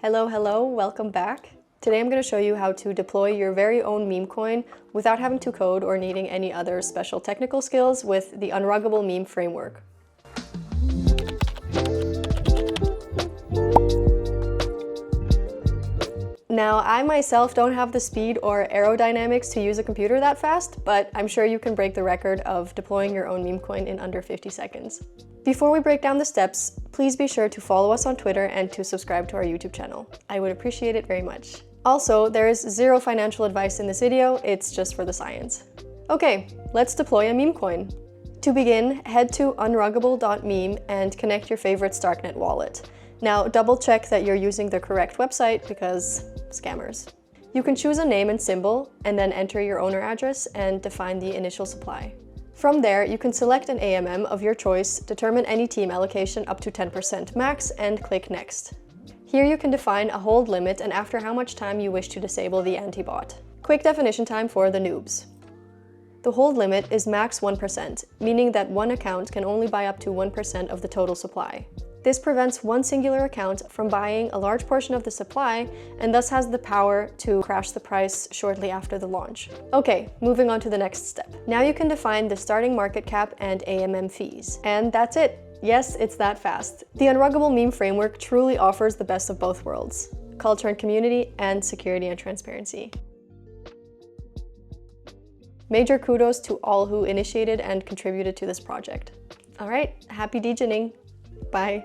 Hello, welcome back. Today I'm going to show you how to deploy your very own meme coin without having to code or needing any other special technical skills with the Unruggable Meme Framework. Now, I myself don't have the speed or aerodynamics to use a computer that fast, but I'm sure you can break the record of deploying your own meme coin in under 50 seconds. Before we break down the steps, please be sure to follow us on Twitter and to subscribe to our YouTube channel. I would appreciate it very much. Also, there is zero financial advice in this video, it's just for the science. Okay, let's deploy a meme coin. To begin, head to unruggable.meme and connect your favorite Starknet wallet. Now, double check that you're using the correct website because scammers. You can choose a name and symbol and then enter your owner address and define the initial supply. From there, you can select an AMM of your choice, determine any team allocation up to 10% max, and click Next. Here you can define a hold limit and after how much time you wish to disable the anti-bot. Quick definition time for the noobs. The hold limit is max 1%, meaning that one account can only buy up to 1% of the total supply. This prevents one singular account from buying a large portion of the supply and thus has the power to crash the price shortly after the launch. Okay, moving on to the next step. Now you can define the starting market cap and AMM fees. And that's it. Yes, it's that fast. The Unruggable Meme Framework truly offers the best of both worlds: culture and community, and security and transparency. Major kudos to all who initiated and contributed to this project. All right, happy degening. Bye.